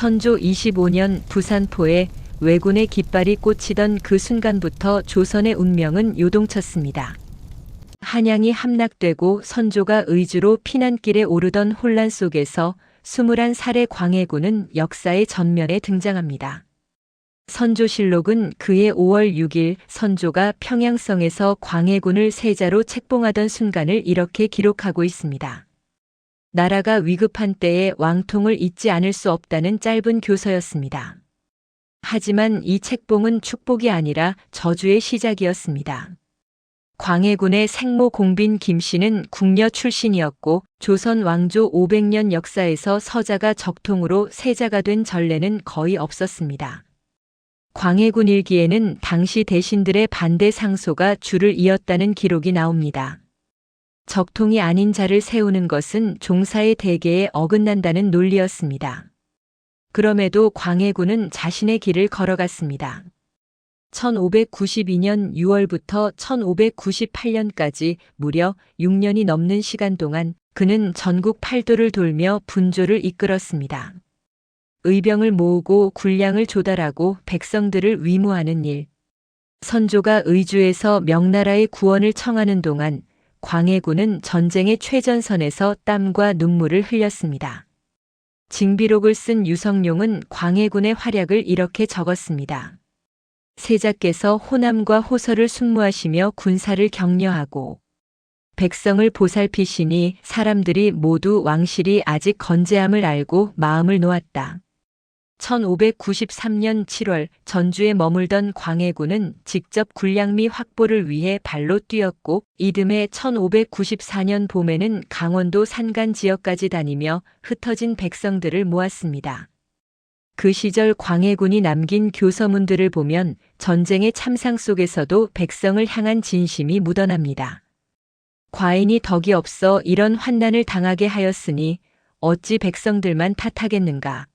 선조 25년 부산포에 왜군의 깃발이 꽂히던 그 순간부터 조선의 운명은 요동쳤습니다. 한양이 함락되고 선조가 의주로 피난길에 오르던 혼란 속에서 21살의 광해군은 역사의 전면에 등장합니다. 선조실록은 그해 5월 6일 선조가 평양성에서 광해군을 세자로 책봉하던 순간을 이렇게 기록하고 있습니다. 나라가 위급한 때에 왕통을 잊지 않을 수 없다는 짧은 교서였습니다. 하지만 이 책봉은 축복이 아니라 저주의 시작이었습니다. 광해군의 생모 공빈 김씨는 궁녀 출신이었고 조선 왕조 500년 역사에서 서자가 적통으로 세자가 된 전례는 거의 없었습니다. 광해군 일기에는 당시 대신들의 반대 상소가 줄을 이었다는 기록이 나옵니다. 적통이 아닌 자를 세우는 것은 종사의 대계에 어긋난다는 논리였습니다. 그럼에도 광해군은 자신의 길을 걸어갔습니다. 1592년 6월부터 1598년까지 무려 6년이 넘는 시간 동안 그는 전국 8도를 돌며 분조를 이끌었습니다. 의병을 모으고 군량을 조달하고 백성들을 위무하는 일. 선조가 의주에서 명나라의 구원을 청하는 동안 광해군은 전쟁의 최전선에서 땀과 눈물을 흘렸습니다. 징비록을 쓴 유성룡은 광해군의 활약을 이렇게 적었습니다. 세자께서 호남과 호서를 순무하시며 군사를 격려하고 백성을 보살피시니 사람들이 모두 왕실이 아직 건재함을 알고 마음을 놓았다. 1593년 7월 전주에 머물던 광해군은 직접 군량미 확보를 위해 발로 뛰었고 이듬해 1594년 봄에는 강원도 산간 지역까지 다니며 흩어진 백성들을 모았습니다. 그 시절 광해군이 남긴 교서문들을 보면 전쟁의 참상 속에서도 백성을 향한 진심이 묻어납니다. 과인이 덕이 없어 이런 환난을 당하게 하였으니 어찌 백성들만 탓하겠는가.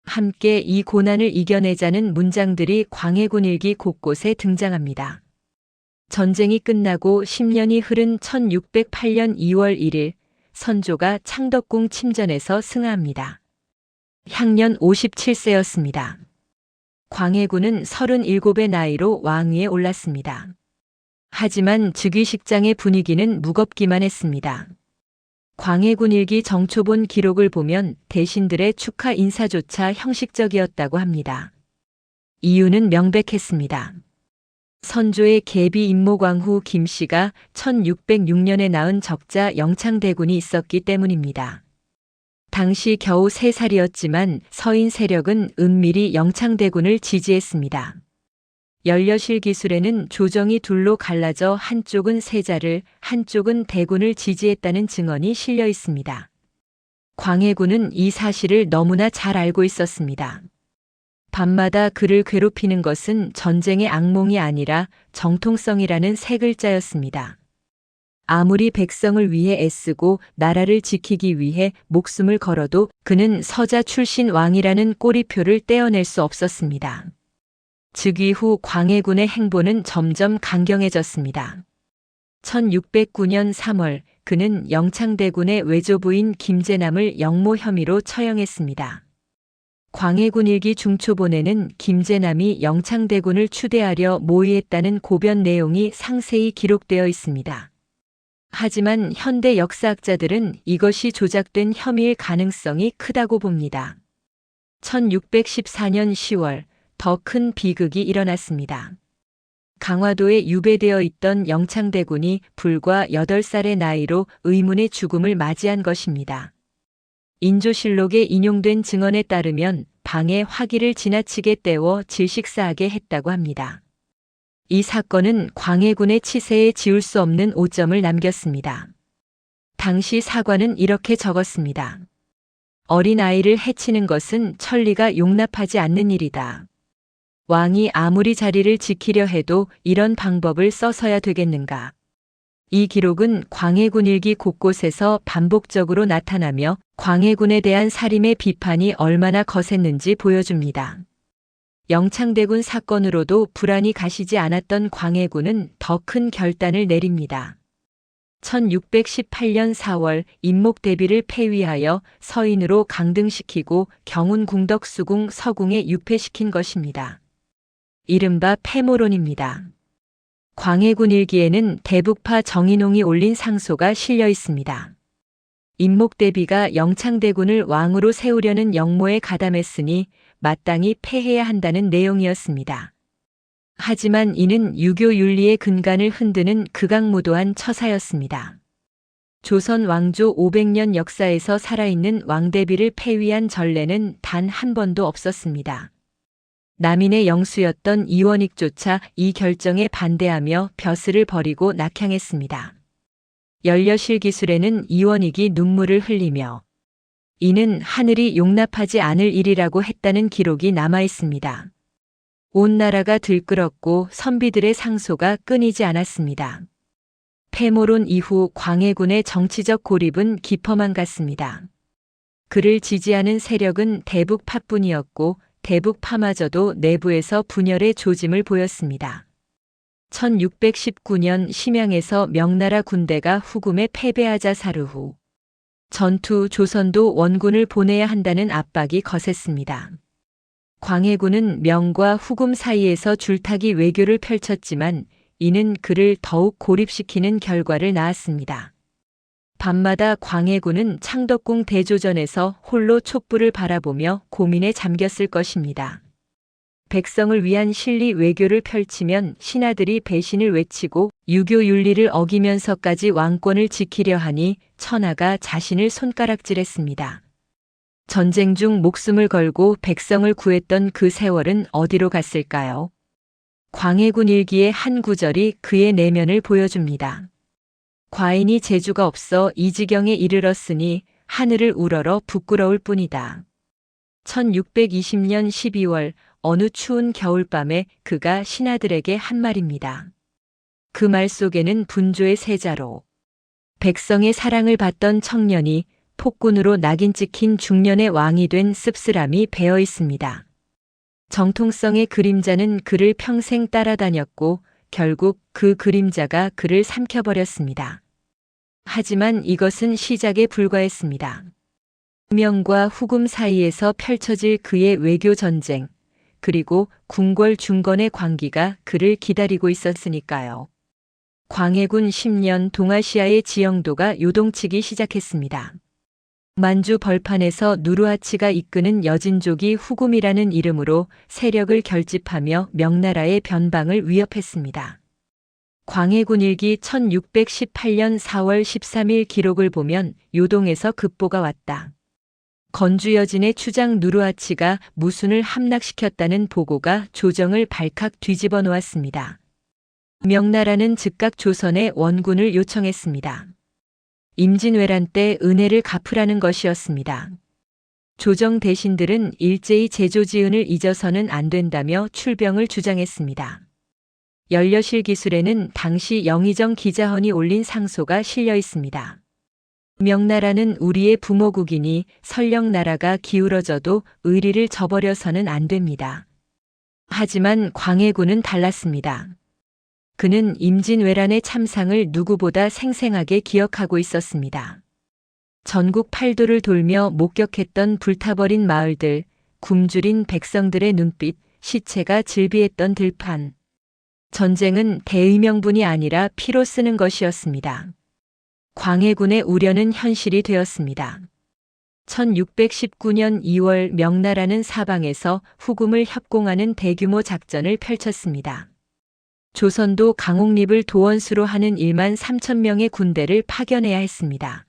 함께 이 고난을 이겨내자는 문장들이 광해군 일기 곳곳에 등장합니다. 전쟁이 끝나고 10년이 흐른 1608년 2월 1일 선조가 창덕궁 침전에서 승하합니다. 향년 57세였습니다. 광해군은 37의 나이로 왕위에 올랐습니다. 하지만 즉위식장의 분위기는 무겁기만 했습니다. 광해군 일기 정초본 기록을 보면 대신들의 축하 인사조차 형식적이었다고 합니다. 이유는 명백했습니다. 선조의 계비 임모광후 김씨가 1606년에 낳은 적자 영창대군이 있었기 때문입니다. 당시 겨우 3살이었지만 서인 세력은 은밀히 영창대군을 지지했습니다. 연려실 기술에는 조정이 둘로 갈라져 한쪽은 세자를 한쪽은 대군을 지지했다는 증언이 실려 있습니다. 광해군은 이 사실을 너무나 잘 알고 있었습니다. 밤마다 그를 괴롭히는 것은 전쟁의 악몽이 아니라 정통성이라는 세 글자였습니다. 아무리 백성을 위해 애쓰고 나라를 지키기 위해 목숨을 걸어도 그는 서자 출신 왕이라는 꼬리표를 떼어낼 수 없었습니다. 즉위 후 광해군의 행보는 점점 강경해졌습니다. 1609년 3월 그는 영창대군의 외조부인 김제남을 영모 혐의로 처형했습니다. 광해군 일기 중초본에는 김제남이 영창대군을 추대하려 모의했다는 고변 내용이 상세히 기록되어 있습니다. 하지만 현대 역사학자들은 이것이 조작된 혐의일 가능성이 크다고 봅니다. 1614년 10월 더 큰 비극이 일어났습니다. 강화도에 유배되어 있던 영창대군이 불과 8살의 나이로 의문의 죽음을 맞이한 것입니다. 인조실록에 인용된 증언에 따르면 방에 화기를 지나치게 때워 질식사하게 했다고 합니다. 이 사건은 광해군의 치세에 지울 수 없는 오점을 남겼습니다. 당시 사관은 이렇게 적었습니다. 어린아이를 해치는 것은 천리가 용납하지 않는 일이다. 왕이 아무리 자리를 지키려 해도 이런 방법을 써서야 되겠는가. 이 기록은 광해군 일기 곳곳에서 반복적으로 나타나며 광해군에 대한 살인의 비판이 얼마나 거셌는지 보여줍니다. 영창대군 사건으로도 불안이 가시지 않았던 광해군은 더 큰 결단을 내립니다. 1618년 4월 임목대비를 폐위하여 서인으로 강등시키고 경운 궁덕수궁 서궁에 유폐시킨 것입니다. 이른바 폐모론입니다. 광해군 일기에는 대북파 정인홍이 올린 상소가 실려 있습니다. 임목대비가 영창대군을 왕으로 세우려는 영모에 가담했으니 마땅히 폐해야 한다는 내용이었습니다. 하지만 이는 유교 윤리의 근간을 흔드는 극악무도한 처사였습니다. 조선 왕조 500년 역사에서 살아있는 왕대비를 폐위한 전례는 단 한 번도 없었습니다. 남인의 영수였던 이원익조차 이 결정에 반대하며 벼슬을 버리고 낙향했습니다. 연려실기술에는 이원익이 눈물을 흘리며 이는 하늘이 용납하지 않을 일이라고 했다는 기록이 남아 있습니다. 온 나라가 들끓었고 선비들의 상소가 끊이지 않았습니다. 폐모론 이후 광해군의 정치적 고립은 깊어만 갔습니다. 그를 지지하는 세력은 대북파뿐이었고 대북파마저도 내부에서 분열의 조짐을 보였습니다. 1619년 심양에서 명나라 군대가 후금에 패배하자 사르 후 전투 조선도 원군을 보내야 한다는 압박이 거셌습니다. 광해군은 명과 후금 사이에서 줄타기 외교를 펼쳤지만 이는 그를 더욱 고립시키는 결과를 낳았습니다. 밤마다 광해군은 창덕궁 대조전에서 홀로 촛불을 바라보며 고민에 잠겼을 것입니다. 백성을 위한 실리 외교를 펼치면 신하들이 배신을 외치고 유교 윤리를 어기면서까지 왕권을 지키려 하니 천하가 자신을 손가락질했습니다. 전쟁 중 목숨을 걸고 백성을 구했던 그 세월은 어디로 갔을까요? 광해군 일기의 한 구절이 그의 내면을 보여줍니다. 과인이 재주가 없어 이 지경에 이르렀으니 하늘을 우러러 부끄러울 뿐이다. 1620년 12월 어느 추운 겨울밤에 그가 신하들에게 한 말입니다. 그 말 속에는 분조의 세자로 백성의 사랑을 받던 청년이 폭군으로 낙인 찍힌 중년의 왕이 된 씁쓸함이 배어 있습니다. 정통성의 그림자는 그를 평생 따라다녔고 결국 그 그림자가 그를 삼켜버렸습니다. 하지만 이것은 시작에 불과했습니다. 명과 후금 사이에서 펼쳐질 그의 외교 전쟁, 그리고 궁궐 중건의 관기가 그를 기다리고 있었으니까요. 광해군 10년 동아시아의 지형도가 요동치기 시작했습니다. 만주 벌판에서 누르하치가 이끄는 여진족이 후금이라는 이름으로 세력을 결집하며 명나라의 변방을 위협했습니다. 광해군 일기 1618년 4월 13일 기록을 보면 요동에서 급보가 왔다. 건주 여진의 추장 누르하치가 무순을 함락시켰다는 보고가 조정을 발칵 뒤집어 놓았습니다. 명나라는 즉각 조선에 원군을 요청했습니다. 임진왜란 때 은혜를 갚으라는 것이었습니다. 조정 대신들은 일제히 제조지은을 잊어서는 안 된다며 출병을 주장했습니다. 연려실 기술에는 당시 영의정 기자헌이 올린 상소가 실려 있습니다. 명나라는 우리의 부모국이니 설령 나라가 기울어져도 의리를 저버려서는 안 됩니다. 하지만 광해군은 달랐습니다. 그는 임진왜란의 참상을 누구보다 생생하게 기억하고 있었습니다. 전국 팔도를 돌며 목격했던 불타버린 마을들, 굶주린 백성들의 눈빛, 시체가 질비했던 들판. 전쟁은 대의명분이 아니라 피로 쓰는 것이었습니다. 광해군의 우려는 현실이 되었습니다. 1619년 2월 명나라는 사방에서 후금을 협공하는 대규모 작전을 펼쳤습니다. 조선도 강옥립을 도원수로 하는 1만 3천 명의 군대를 파견해야 했습니다.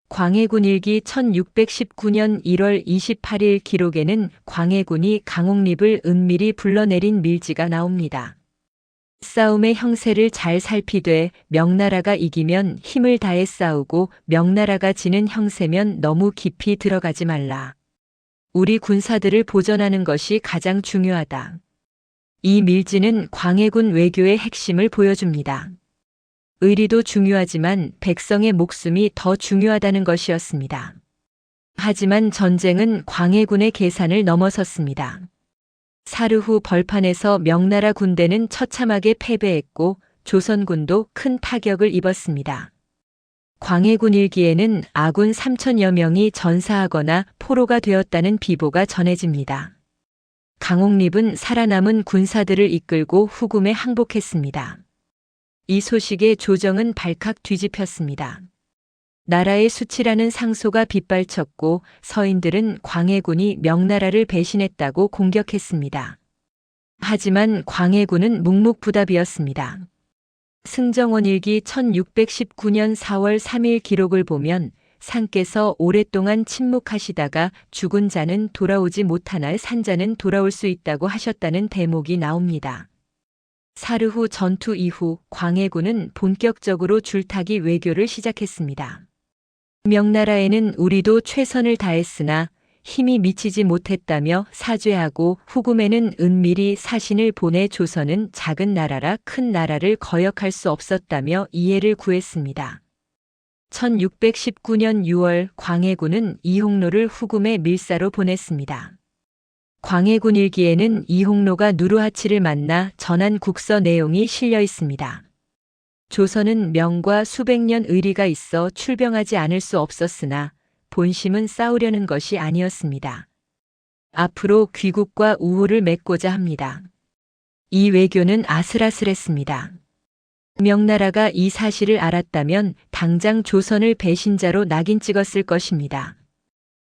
광해군 일기 1619년 1월 28일 기록에는 광해군이 강옥립을 은밀히 불러내린 밀지가 나옵니다. 싸움의 형세를 잘 살피되 명나라가 이기면 힘을 다해 싸우고 명나라가 지는 형세면 너무 깊이 들어가지 말라. 우리 군사들을 보전하는 것이 가장 중요하다. 이 밀지는 광해군 외교의 핵심을 보여줍니다. 의리도 중요하지만 백성의 목숨이 더 중요하다는 것이었습니다. 하지만 전쟁은 광해군의 계산을 넘어섰습니다. 사르 후 벌판에서 명나라 군대는 처참하게 패배했고 조선군도 큰 타격을 입었습니다. 광해군 일기에는 아군 3천여 명이 전사하거나 포로가 되었다는 비보가 전해집니다. 강옥립은 살아남은 군사들을 이끌고 후금에 항복했습니다. 이 소식에 조정은 발칵 뒤집혔습니다. 나라의 수치라는 상소가 빗발쳤고 서인들은 광해군이 명나라를 배신했다고 공격했습니다. 하지만 광해군은 묵묵부답이었습니다. 승정원 일기 1619년 4월 3일 기록을 보면 상께서 오랫동안 침묵하시다가 죽은 자는 돌아오지 못하나 산 자는 돌아올 수 있다고 하셨다는 대목이 나옵니다. 사르후 전투 이후 광해군은 본격적으로 줄타기 외교를 시작했습니다. 명나라에는 우리도 최선을 다했으나 힘이 미치지 못했다며 사죄하고 후금에는 은밀히 사신을 보내 조선은 작은 나라라 큰 나라를 거역할 수 없었다며 이해를 구했습니다. 1619년 6월 광해군은 이홍로를 후금의 밀사로 보냈습니다. 광해군 일기에는 이홍로가 누르하치를 만나 전한 국서 내용이 실려 있습니다. 조선은 명과 수백 년 의리가 있어 출병하지 않을 수 없었으나 본심은 싸우려는 것이 아니었습니다. 앞으로 귀국과 우호를 맺고자 합니다. 이 외교는 아슬아슬했습니다. 명나라가 이 사실을 알았다면 당장 조선을 배신자로 낙인 찍었을 것입니다.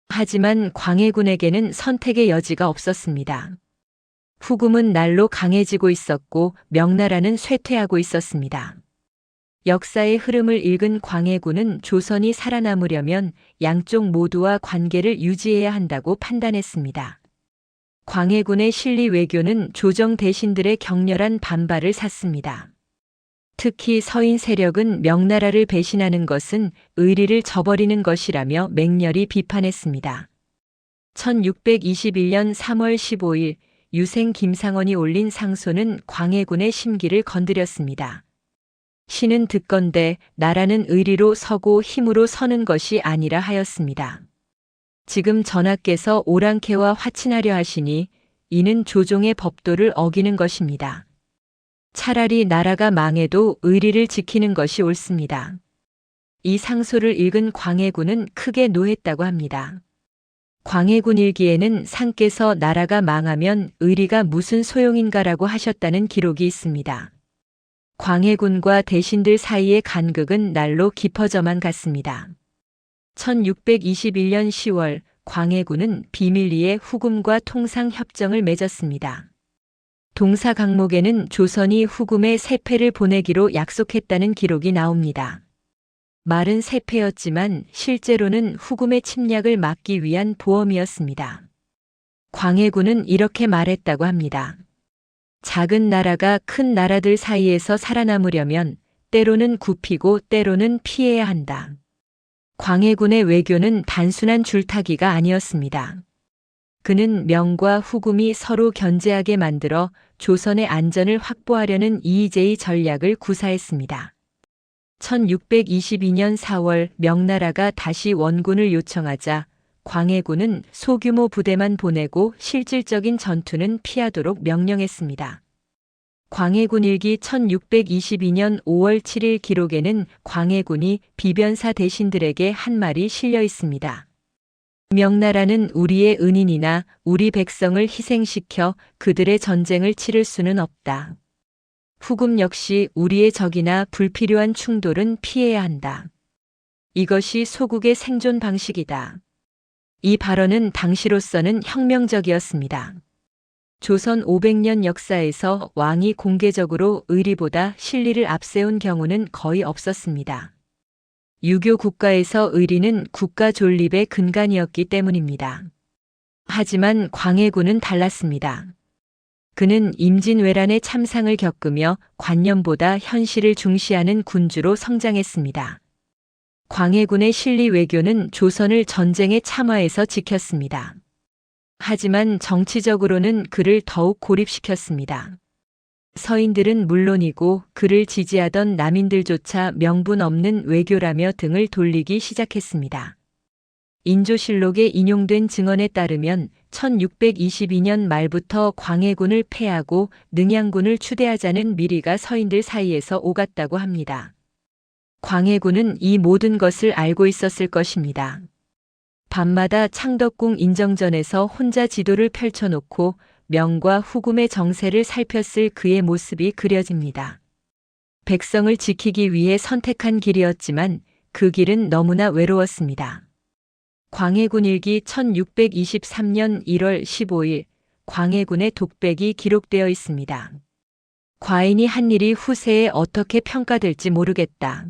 하지만 광해군에게는 선택의 여지가 없었습니다. 후금은 날로 강해지고 있었고 명나라는 쇠퇴하고 있었습니다. 역사의 흐름을 읽은 광해군은 조선이 살아남으려면 양쪽 모두와 관계를 유지해야 한다고 판단했습니다. 광해군의 실리 외교는 조정 대신들의 격렬한 반발을 샀습니다. 특히 서인 세력은 명나라를 배신하는 것은 의리를 저버리는 것이라며 맹렬히 비판했습니다. 1621년 3월 15일 유생 김상원이 올린 상소는 광해군의 심기를 건드렸습니다. 신은 듣건대 나라는 의리로 서고 힘으로 서는 것이 아니라 하였습니다. 지금 전하께서 오랑캐와 화친하려 하시니 이는 조종의 법도를 어기는 것입니다. 차라리 나라가 망해도 의리를 지키는 것이 옳습니다. 이 상소를 읽은 광해군은 크게 노했다고 합니다. 광해군 일기에는 상께서 나라가 망하면 의리가 무슨 소용인가라고 하셨다는 기록이 있습니다. 광해군과 대신들 사이의 간극은 날로 깊어져만 갔습니다. 1621년 10월 광해군은 비밀리에 후금과 통상협정을 맺었습니다. 동사 강목에는 조선이 후금에 세패를 보내기로 약속했다는 기록이 나옵니다. 말은 세패였지만 실제로는 후금의 침략을 막기 위한 보험이었습니다. 광해군은 이렇게 말했다고 합니다. 작은 나라가 큰 나라들 사이에서 살아남으려면 때로는 굽히고 때로는 피해야 한다. 광해군의 외교는 단순한 줄타기가 아니었습니다. 그는 명과 후금이 서로 견제하게 만들어 조선의 안전을 확보하려는 이의제의 전략을 구사했습니다. 1622년 4월 명나라가 다시 원군을 요청하자 광해군은 소규모 부대만 보내고 실질적인 전투는 피하도록 명령했습니다. 광해군 일기 1622년 5월 7일 기록에는 광해군이 비변사 대신들에게 한 말이 실려 있습니다. 명나라는 우리의 은인이나 우리 백성을 희생시켜 그들의 전쟁을 치를 수는 없다. 후금 역시 우리의 적이나 불필요한 충돌은 피해야 한다. 이것이 소국의 생존 방식이다. 이 발언은 당시로서는 혁명적이었습니다. 조선 500년 역사에서 왕이 공개적으로 의리보다 실리를 앞세운 경우는 거의 없었습니다. 유교 국가에서 의리는 국가 존립의 근간이었기 때문입니다. 하지만 광해군은 달랐습니다. 그는 임진왜란의 참상을 겪으며 관념보다 현실을 중시하는 군주로 성장했습니다. 광해군의 실리 외교는 조선을 전쟁의 참화에서 지켰습니다. 하지만 정치적으로는 그를 더욱 고립시켰습니다. 서인들은 물론이고 그를 지지하던 남인들조차 명분 없는 외교라며 등을 돌리기 시작했습니다. 인조실록에 인용된 증언에 따르면 1622년 말부터 광해군을 패하고 능양군을 추대하자는 미리가 서인들 사이에서 오갔다고 합니다. 광해군은 이 모든 것을 알고 있었을 것입니다. 밤마다 창덕궁 인정전에서 혼자 지도를 펼쳐놓고 명과 후금의 정세를 살폈을 그의 모습이 그려집니다. 백성을 지키기 위해 선택한 길이었지만 그 길은 너무나 외로웠습니다. 광해군 일기 1623년 1월 15일 광해군의 독백이 기록되어 있습니다. 과인이 한 일이 후세에 어떻게 평가될지 모르겠다.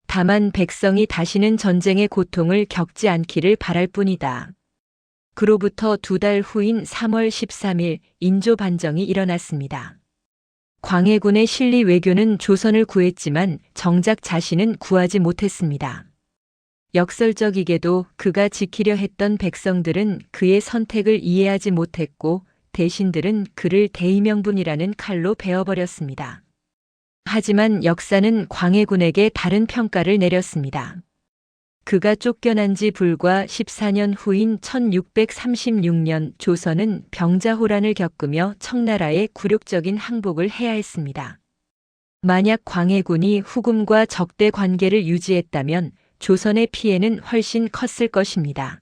다만 백성이 다시는 전쟁의 고통을 겪지 않기를 바랄 뿐이다. 그로부터 2달 후인 3월 13일 인조 반정이 일어났습니다. 광해군의 실리 외교는 조선을 구했지만 정작 자신은 구하지 못했습니다. 역설적이게도 그가 지키려 했던 백성들은 그의 선택을 이해하지 못했고 대신들은 그를 대의명분이라는 칼로 베어버렸습니다. 하지만 역사는 광해군에게 다른 평가를 내렸습니다. 그가 쫓겨난 지 불과 14년 후인 1636년 조선은 병자호란을 겪으며 청나라의 굴욕적인 항복을 해야 했습니다. 만약 광해군이 후금과 적대 관계를 유지했다면 조선의 피해는 훨씬 컸을 것입니다.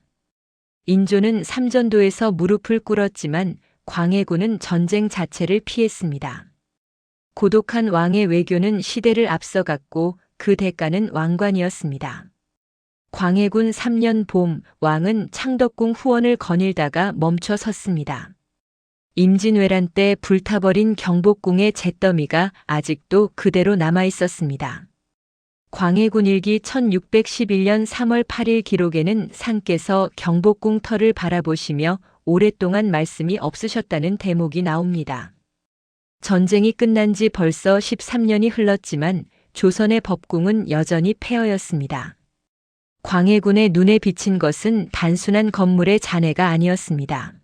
인조는 삼전도에서 무릎을 꿇었지만 광해군은 전쟁 자체를 피했습니다. 고독한 왕의 외교는 시대를 앞서갔고 그 대가는 왕관이었습니다. 광해군 3년 봄 왕은 창덕궁 후원을 거닐다가 멈춰 섰습니다. 임진왜란 때 불타버린 경복궁의 잿더미가 아직도 그대로 남아 있었습니다. 광해군 일기 1611년 3월 8일 기록에는 상께서 경복궁 터를 바라보시며 오랫동안 말씀이 없으셨다는 대목이 나옵니다. 전쟁이 끝난 지 벌써 13년이 흘렀지만 조선의 법궁은 여전히 폐허였습니다. 광해군의 눈에 비친 것은 단순한 건물의 잔해가 아니었습니다.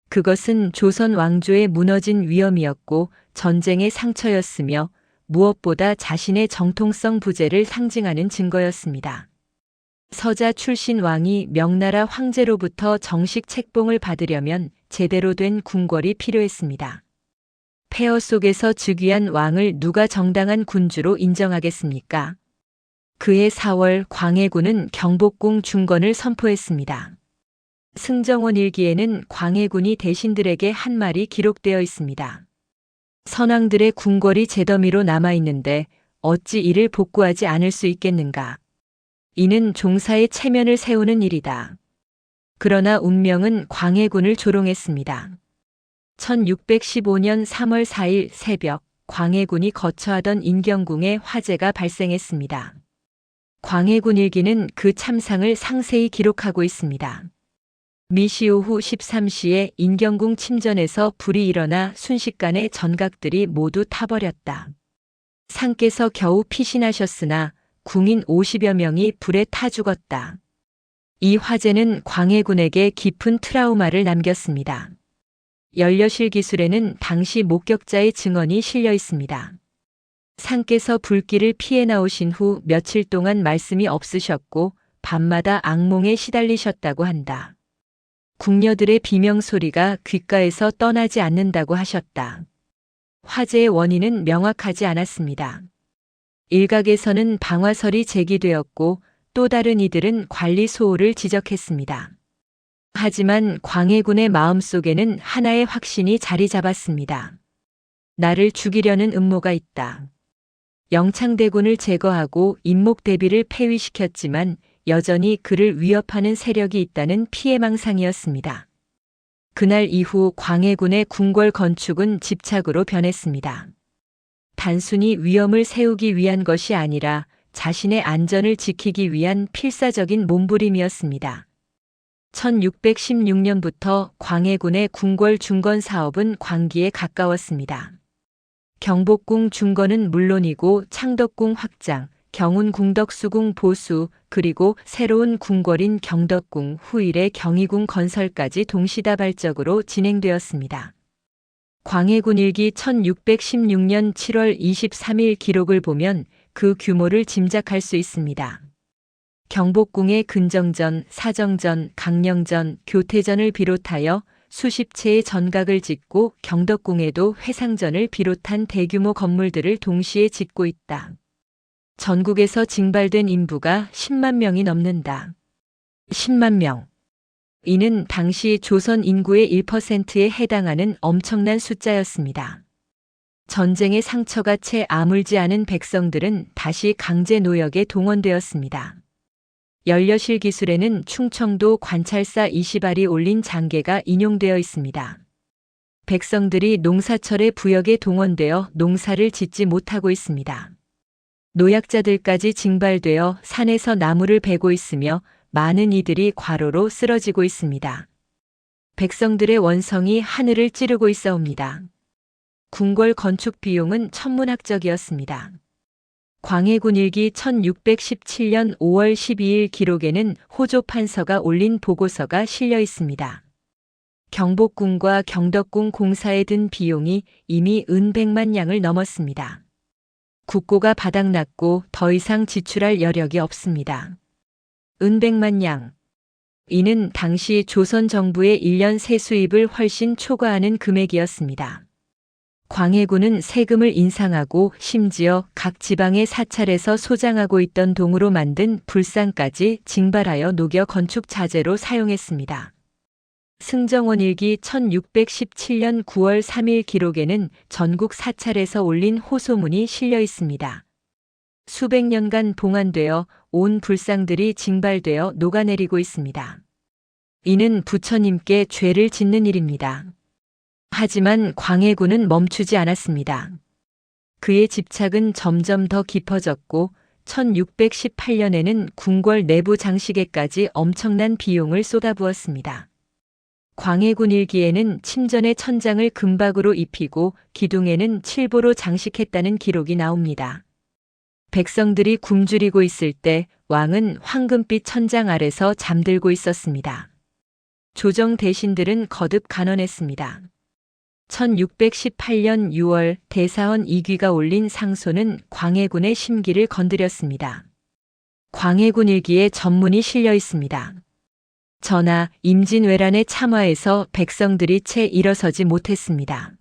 그것은 조선 왕조의 무너진 위엄이었고 전쟁의 상처였으며 무엇보다 자신의 정통성 부재를 상징하는 증거였습니다. 서자 출신 왕이 명나라 황제로부터 정식 책봉을 받으려면 제대로 된 궁궐이 필요했습니다. 폐허 속에서 즉위한 왕을 누가 정당한 군주로 인정하겠습니까? 그해 4월 광해군은 경복궁 중건을 선포했습니다. 승정원 일기에는 광해군이 대신들에게 한 말이 기록되어 있습니다. 선왕들의 궁궐이 잿더미로 남아있는데 어찌 이를 복구하지 않을 수 있겠는가? 이는 종사의 체면을 세우는 일이다. 그러나 운명은 광해군을 조롱했습니다. 1615년 3월 4일 새벽 광해군이 거처하던 인경궁에 화재가 발생했습니다. 광해군 일기는 그 참상을 상세히 기록하고 있습니다. 미시 오후 13시에 인경궁 침전에서 불이 일어나 순식간에 전각들이 모두 타버렸다. 상께서 겨우 피신하셨으나 궁인 50여 명이 불에 타 죽었다. 이 화재는 광해군에게 깊은 트라우마를 남겼습니다. 연료실 기술에는 당시 목격자의 증언이 실려 있습니다. 상께서 불길을 피해 나오신 후 며칠 동안 말씀이 없으셨고 밤마다 악몽에 시달리셨다고 한다. 궁녀들의 비명소리가 귓가에서 떠나지 않는다고 하셨다. 화재의 원인은 명확하지 않았습니다. 일각에서는 방화설이 제기되었고 또 다른 이들은 관리 소홀을 지적했습니다. 하지만 광해군의 마음속에는 하나의 확신이 자리 잡았습니다. 나를 죽이려는 음모가 있다. 영창대군을 제거하고 임목대비를 폐위시켰지만 여전히 그를 위협하는 세력이 있다는 피해망상이었습니다. 그날 이후 광해군의 궁궐 건축은 집착으로 변했습니다. 단순히 위험을 세우기 위한 것이 아니라 자신의 안전을 지키기 위한 필사적인 몸부림이었습니다. 1616년부터 광해군의 궁궐 중건 사업은 광기에 가까웠습니다. 경복궁 중건은 물론이고 창덕궁 확장, 경운 궁덕수궁 보수, 그리고 새로운 궁궐인 경덕궁 후일의 경희궁 건설까지 동시다발적으로 진행되었습니다. 광해군 일기 1616년 7월 23일 기록을 보면 그 규모를 짐작할 수 있습니다. 경복궁의 근정전, 사정전, 강령전, 교태전을 비롯하여 수십 채의 전각을 짓고 경덕궁에도 회상전을 비롯한 대규모 건물들을 동시에 짓고 있다. 전국에서 징발된 인부가 10만 명이 넘는다. 10만 명. 이는 당시 조선 인구의 1%에 해당하는 엄청난 숫자였습니다. 전쟁의 상처가 채 아물지 않은 백성들은 다시 강제 노역에 동원되었습니다. 연료실 기술에는 충청도 관찰사 이시발이 올린 장계가 인용되어 있습니다. 백성들이 농사철의 부역에 동원되어 농사를 짓지 못하고 있습니다. 노약자들까지 징발되어 산에서 나무를 베고 있으며 많은 이들이 과로로 쓰러지고 있습니다. 백성들의 원성이 하늘을 찌르고 있사옵니다. 궁궐 건축 비용은 천문학적이었습니다. 광해군 일기 1617년 5월 12일 기록에는 호조 판서가 올린 보고서가 실려 있습니다. 경복궁과 경덕궁 공사에 든 비용이 이미 은100만 냥을 넘었습니다. 국고가 바닥났고 더 이상 지출할 여력이 없습니다. 은100만 냥. 이는 당시 조선 정부의 1년 세수입을 훨씬 초과하는 금액이었습니다. 광해군은 세금을 인상하고 심지어 각 지방의 사찰에서 소장하고 있던 동으로 만든 불상까지 징발하여 녹여 건축 자재로 사용했습니다. 승정원 일기 1617년 9월 3일 기록에는 전국 사찰에서 올린 호소문이 실려 있습니다. 수백 년간 봉안되어 온 불상들이 징발되어 녹아내리고 있습니다. 이는 부처님께 죄를 짓는 일입니다. 하지만 광해군은 멈추지 않았습니다. 그의 집착은 점점 더 깊어졌고 1618년에는 궁궐 내부 장식에까지 엄청난 비용을 쏟아부었습니다. 광해군 일기에는 침전의 천장을 금박으로 입히고 기둥에는 칠보로 장식했다는 기록이 나옵니다. 백성들이 굶주리고 있을 때 왕은 황금빛 천장 아래서 잠들고 있었습니다. 조정 대신들은 거듭 간언했습니다. 1618년 6월 대사원 이귀가 올린 상소는 광해군의 심기를 건드렸습니다. 광해군 일기에 전문이 실려 있습니다. 전하, 임진왜란의 참화에서 백성들이 채 일어서지 못했습니다.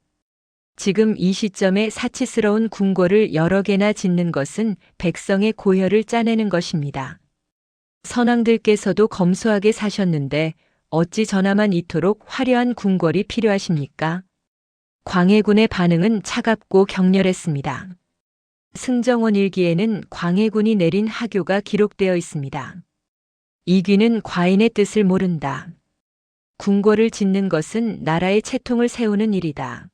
지금 이 시점에 사치스러운 궁궐을 여러 개나 짓는 것은 백성의 고혈을 짜내는 것입니다. 선왕들께서도 검소하게 사셨는데 어찌 전하만 이토록 화려한 궁궐이 필요하십니까? 광해군의 반응은 차갑고 격렬했습니다. 승정원 일기에는 광해군이 내린 하교가 기록되어 있습니다. 이귀는 과인의 뜻을 모른다. 궁궐을 짓는 것은 나라의 채통을 세우는 일이다.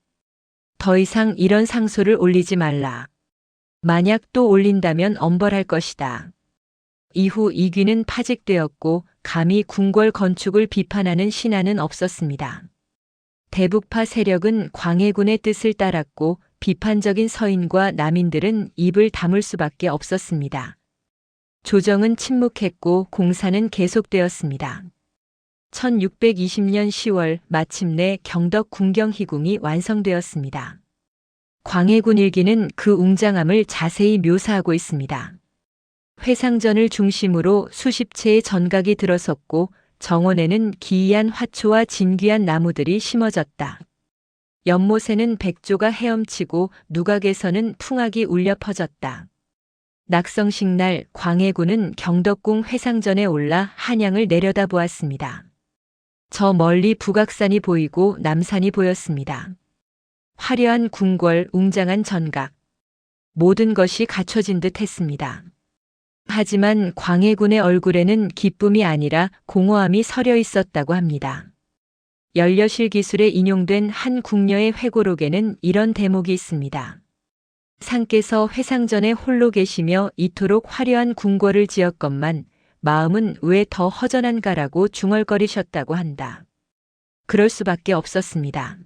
더 이상 이런 상소를 올리지 말라. 만약 또 올린다면 엄벌할 것이다. 이후 이귀는 파직되었고 감히 궁궐 건축을 비판하는 신하는 없었습니다. 대북파 세력은 광해군의 뜻을 따랐고 비판적인 서인과 남인들은 입을 다물 수밖에 없었습니다. 조정은 침묵했고 공사는 계속되었습니다. 1620년 10월 마침내 경덕 궁경희궁이 완성되었습니다. 광해군 일기는 그 웅장함을 자세히 묘사하고 있습니다. 회상전을 중심으로 수십 채의 전각이 들어섰고 정원에는 기이한 화초와 진귀한 나무들이 심어졌다. 연못에는 백조가 헤엄치고 누각에서는 풍악이 울려 퍼졌다. 낙성식 날 광해군은 경덕궁 회상전에 올라 한양을 내려다보았습니다. 저 멀리 북악산이 보이고 남산이 보였습니다. 화려한 궁궐, 웅장한 전각. 모든 것이 갖춰진 듯 했습니다. 하지만 광해군의 얼굴에는 기쁨이 아니라 공허함이 서려 있었다고 합니다. 연료실 기술에 인용된 한 궁녀의 회고록에는 이런 대목이 있습니다. 상께서 회상전에 홀로 계시며 이토록 화려한 궁궐을 지었건만 마음은 왜 더 허전한가라고 중얼거리셨다고 한다. 그럴 수밖에 없었습니다.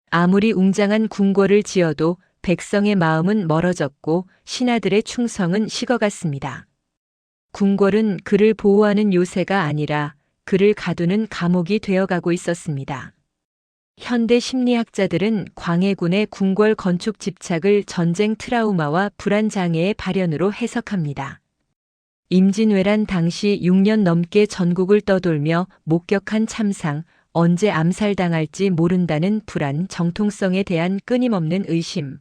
아무리 웅장한 궁궐을 지어도 백성의 마음은 멀어졌고 신하들의 충성은 식어갔습니다. 궁궐은 그를 보호하는 요새가 아니라 그를 가두는 감옥이 되어가고 있었습니다. 현대 심리학자들은 광해군의 궁궐 건축 집착을 전쟁 트라우마와 불안 장애의 발현으로 해석합니다. 임진왜란 당시 6년 넘게 전국을 떠돌며 목격한 참상, 언제 암살당할지 모른다는 불안, 정통성에 대한 끊임없는 의심.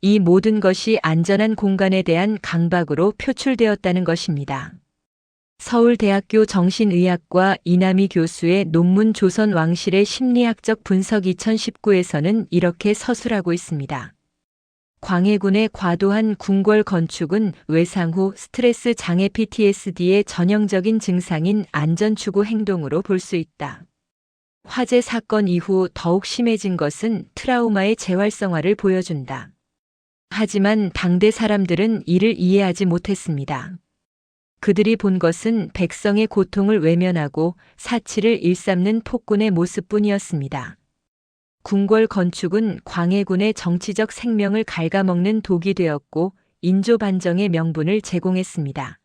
이 모든 것이 안전한 공간에 대한 강박으로 표출되었다는 것입니다. 서울대학교 정신의학과 이남희 교수의 논문 조선 왕실의 심리학적 분석 2019에서는 이렇게 서술하고 있습니다. 광해군의 과도한 궁궐 건축은 외상 후 스트레스 장애 PTSD의 전형적인 증상인 안전추구 행동으로 볼 수 있다. 화재 사건 이후 더욱 심해진 것은 트라우마의 재활성화를 보여준다. 하지만 당대 사람들은 이를 이해하지 못했습니다. 그들이 본 것은 백성의 고통을 외면하고 사치를 일삼는 폭군의 모습뿐이었습니다. 궁궐 건축은 광해군의 정치적 생명을 갉아먹는 독이 되었고 인조 반정의 명분을 제공했습니다.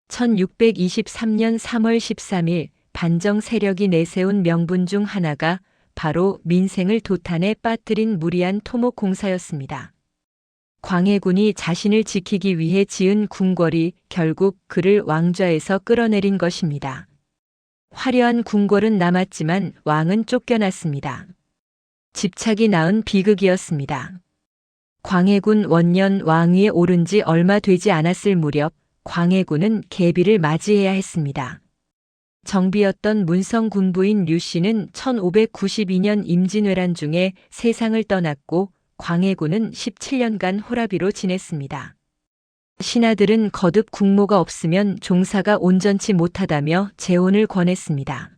1623년 3월 13일 반정 세력이 내세운 명분 중 하나가 바로 민생을 도탄에 빠뜨린 무리한 토목 공사였습니다. 광해군이 자신을 지키기 위해 지은 궁궐이 결국 그를 왕좌에서 끌어내린 것입니다. 화려한 궁궐은 남았지만 왕은 쫓겨났습니다. 집착이 낳은 비극이었습니다. 광해군 원년 왕위에 오른 지 얼마 되지 않았을 무렵 광해군은 계비를 맞이해야 했습니다. 정비였던 문성 군부인 류씨는 1592년 임진왜란 중에 세상을 떠났고 광해군은 17년간 호라비로 지냈습니다. 신하들은 거듭 국모가 없으면 종사가 온전치 못하다며 재혼을 권했습니다.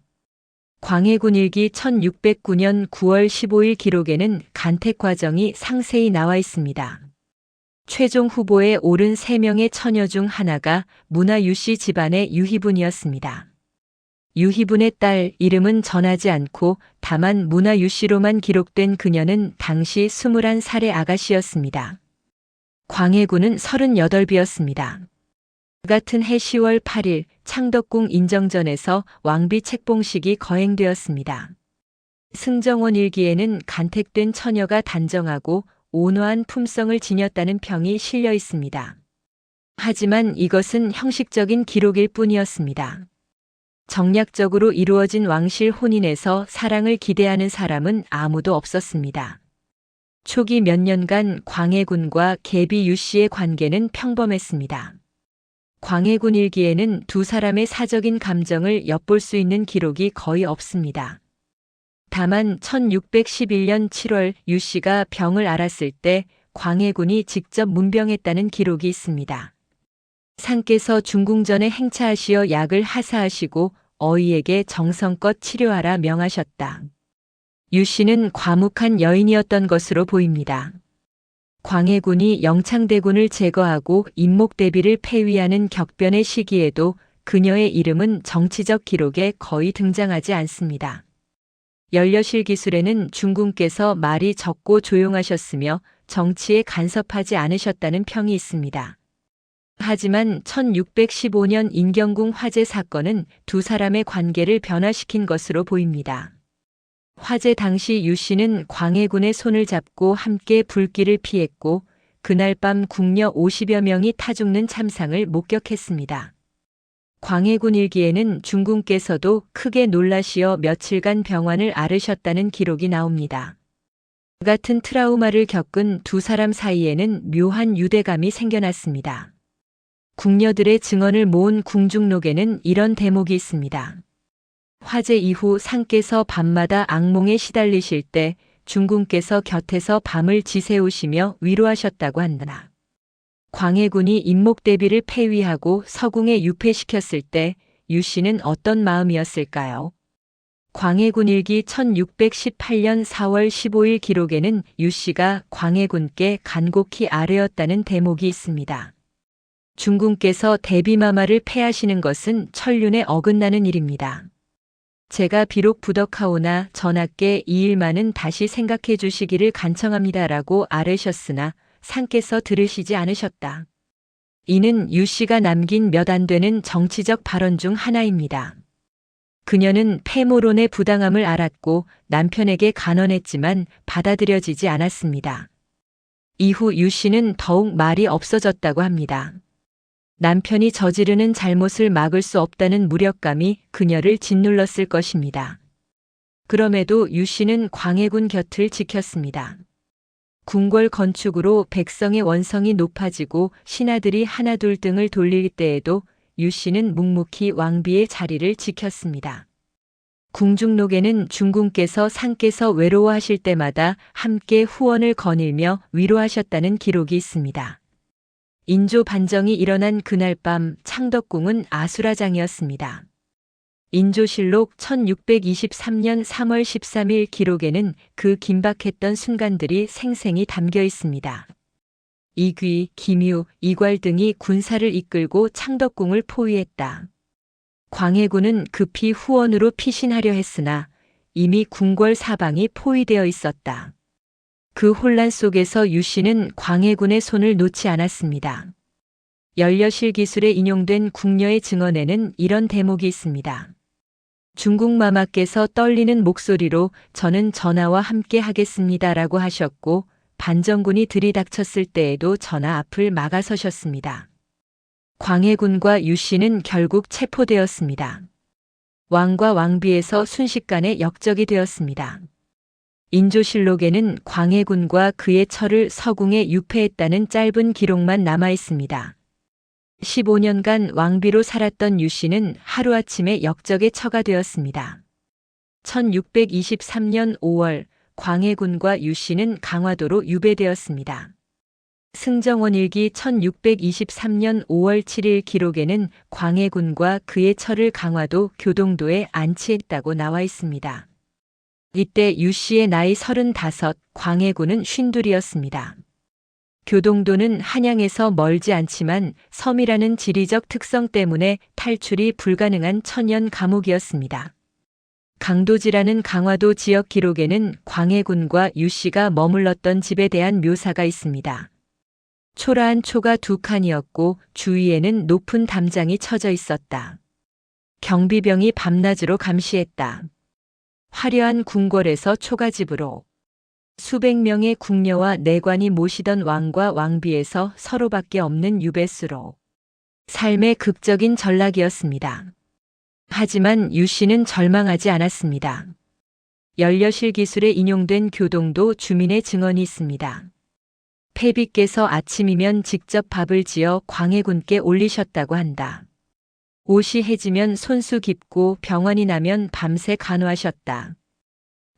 광해군 일기 1609년 9월 15일 기록에는 간택 과정이 상세히 나와 있습니다. 최종 후보에 오른 3명의 처녀 중 하나가 문화 유씨 집안의 유희분이었습니다. 유희분의 딸 이름은 전하지 않고 다만 문화 유씨로만 기록된 그녀는 당시 21살의 아가씨였습니다. 광해군은 38이었습니다. 같은 해 10월 8일 창덕궁 인정전에서 왕비 책봉식이 거행되었습니다. 승정원 일기에는 간택된 처녀가 단정하고 온화한 품성을 지녔다는 평이 실려 있습니다. 하지만 이것은 형식적인 기록일 뿐이었습니다. 정략적으로 이루어진 왕실 혼인에서 사랑을 기대하는 사람은 아무도 없었습니다. 초기 몇 년간 광해군과 계비 유씨의 관계는 평범했습니다. 광해군 일기에는 두 사람의 사적인 감정을 엿볼 수 있는 기록이 거의 없습니다. 다만 1611년 7월 유씨가 병을 앓았을 때 광해군이 직접 문병했다는 기록이 있습니다. 상께서 중궁전에 행차하시어 약을 하사하시고 어이에게 정성껏 치료하라 명하셨다. 유씨는 과묵한 여인이었던 것으로 보입니다. 광해군이 영창대군을 제거하고 임목대비를 폐위하는 격변의 시기에도 그녀의 이름은 정치적 기록에 거의 등장하지 않습니다. 연려실 기술에는 중궁께서 말이 적고 조용하셨으며 정치에 간섭하지 않으셨다는 평이 있습니다. 하지만 1615년 인경궁 화재 사건은 두 사람의 관계를 변화시킨 것으로 보입니다. 화재 당시 유씨는 광해군의 손을 잡고 함께 불길을 피했고 그날 밤 궁녀 50여 명이 타 죽는 참상을 목격했습니다. 광해군 일기에는 중궁께서도 크게 놀라시어 며칠간 병환을 앓으셨다는 기록이 나옵니다. 같은 트라우마를 겪은 두 사람 사이에는 묘한 유대감이 생겨났습니다. 궁녀들의 증언을 모은 궁중록에는 이런 대목이 있습니다. 화재 이후 상께서 밤마다 악몽에 시달리실 때 중궁께서 곁에서 밤을 지새우시며 위로하셨다고 한다. 광해군이 임목대비를 폐위하고 서궁에 유폐시켰을 때 유씨는 어떤 마음이었을까요? 광해군 일기 1618년 4월 15일 기록에는 유씨가 광해군께 간곡히 아뢰었다는 대목이 있습니다. 중궁께서 대비마마를 폐하시는 것은 천륜에 어긋나는 일입니다. 제가 비록 부덕하오나 전하께 이 일만은 다시 생각해 주시기를 간청합니다라고 아뢰셨으나 상께서 들으시지 않으셨다. 이는 유씨가 남긴 몇 안 되는 정치적 발언 중 하나입니다. 그녀는 폐모론의 부당함을 알았고 남편에게 간언했지만 받아들여지지 않았습니다. 이후 유씨는 더욱 말이 없어졌다고 합니다. 남편이 저지르는 잘못을 막을 수 없다는 무력감이 그녀를 짓눌렀을 것입니다. 그럼에도 유씨는 광해군 곁을 지켰습니다. 궁궐 건축으로 백성의 원성이 높아지고 신하들이 하나둘 등을 돌릴 때에도 유 씨는 묵묵히 왕비의 자리를 지켰습니다. 궁중록에는 중궁께서 상께서 외로워하실 때마다 함께 후원을 거닐며 위로하셨다는 기록이 있습니다. 인조 반정이 일어난 그날 밤 창덕궁은 아수라장이었습니다. 인조실록 1623년 3월 13일 기록에는 그 긴박했던 순간들이 생생히 담겨 있습니다. 이귀, 김유, 이괄 등이 군사를 이끌고 창덕궁을 포위했다. 광해군은 급히 후원으로 피신하려 했으나 이미 궁궐 사방이 포위되어 있었다. 그 혼란 속에서 유 씨는 광해군의 손을 놓지 않았습니다. 연려실 기술에 인용된 궁녀의 증언에는 이런 대목이 있습니다. 중국 마마께서 떨리는 목소리로 저는 전하와 함께 하겠습니다라고 하셨고 반정군이 들이닥쳤을 때에도 전하 앞을 막아서셨습니다. 광해군과 유 씨는 결국 체포되었습니다. 왕과 왕비에서 순식간에 역적이 되었습니다. 인조실록에는 광해군과 그의 처를 서궁에 유폐했다는 짧은 기록만 남아 있습니다. 15년간 왕비로 살았던 유 씨는 하루아침에 역적의 처가 되었습니다. 1623년 5월 광해군과 유 씨는 강화도로 유배되었습니다. 승정원일기 1623년 5월 7일 기록에는 광해군과 그의 처를 강화도 교동도에 안치했다고 나와 있습니다. 이때 유 씨의 나이 35, 광해군은 52였습니다. 교동도는 한양에서 멀지 않지만 섬이라는 지리적 특성 때문에 탈출이 불가능한 천연 감옥이었습니다. 강도지라는 강화도 지역 기록에는 광해군과 유 씨가 머물렀던 집에 대한 묘사가 있습니다. 초라한 초가 2칸이었고 주위에는 높은 담장이 쳐져 있었다. 경비병이 밤낮으로 감시했다. 화려한 궁궐에서 초가집으로 수백 명의 궁녀와 내관이 모시던 왕과 왕비에서 서로밖에 없는 유배수로 삶의 극적인 전락이었습니다. 하지만 유 씨는 절망하지 않았습니다. 연려실 기술에 인용된 교동도 주민의 증언이 있습니다. 패비께서 아침이면 직접 밥을 지어 광해군께 올리셨다고 한다. 옷이 해지면 손수 깊고 병환이 나면 밤새 간호하셨다.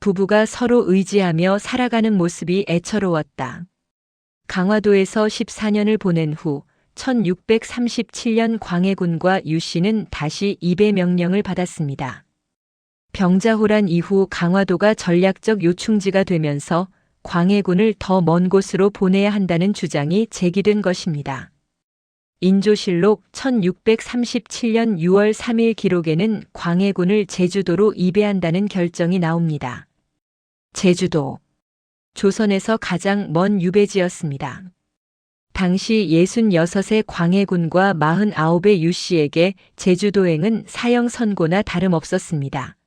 부부가 서로 의지하며 살아가는 모습이 애처로웠다. 강화도에서 14년을 보낸 후 1637년 광해군과 유 씨는 다시 입의 명령을 받았습니다. 병자호란 이후 강화도가 전략적 요충지가 되면서 광해군을 더 먼 곳으로 보내야 한다는 주장이 제기된 것입니다. 인조실록 1637년 6월 3일 기록에는 광해군을 제주도로 이배한다는 결정이 나옵니다. 제주도. 조선에서 가장 먼 유배지였습니다. 당시 66의 광해군과 49의 유 씨에게 제주도행은 사형 선고나 다름없었습니다.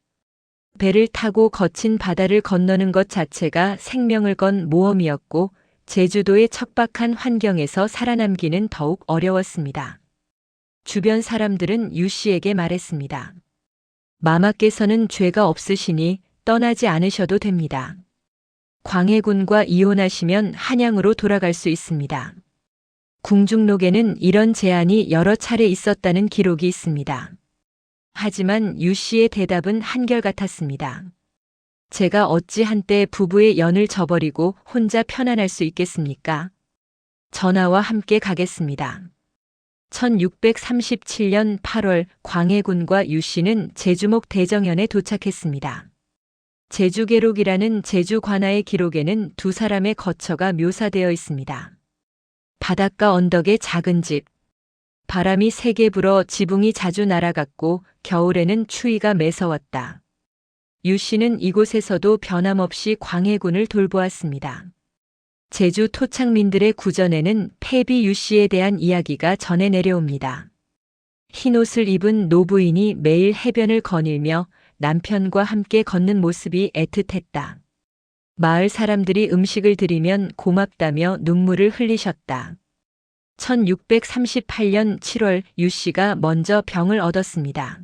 배를 타고 거친 바다를 건너는 것 자체가 생명을 건 모험이었고 제주도의 척박한 환경에서 살아남기는 더욱 어려웠습니다. 주변 사람들은 유 씨에게 말했습니다. 마마께서는 죄가 없으시니 떠나지 않으셔도 됩니다. 광해군과 이혼하시면 한양으로 돌아갈 수 있습니다. 궁중록에는 이런 제안이 여러 차례 있었다는 기록이 있습니다. 하지만 유 씨의 대답은 한결같았습니다. 제가 어찌 한때 부부의 연을 저버리고 혼자 편안할 수 있겠습니까? 전하와 함께 가겠습니다. 1637년 8월 광해군과 유 씨는 제주목 대정현에 도착했습니다. 제주계록이라는 제주 관아의 기록에는 두 사람의 거처가 묘사되어 있습니다. 바닷가 언덕의 작은 집. 바람이 세게 불어 지붕이 자주 날아갔고 겨울에는 추위가 매서웠다. 유 씨는 이곳에서도 변함없이 광해군을 돌보았습니다. 제주 토착민들의 구전에는 패비 유 씨에 대한 이야기가 전해 내려옵니다. 흰옷을 입은 노부인이 매일 해변을 거닐며 남편과 함께 걷는 모습이 애틋했다. 마을 사람들이 음식을 드리면 고맙다며 눈물을 흘리셨다. 1638년 7월 유 씨가 먼저 병을 얻었습니다.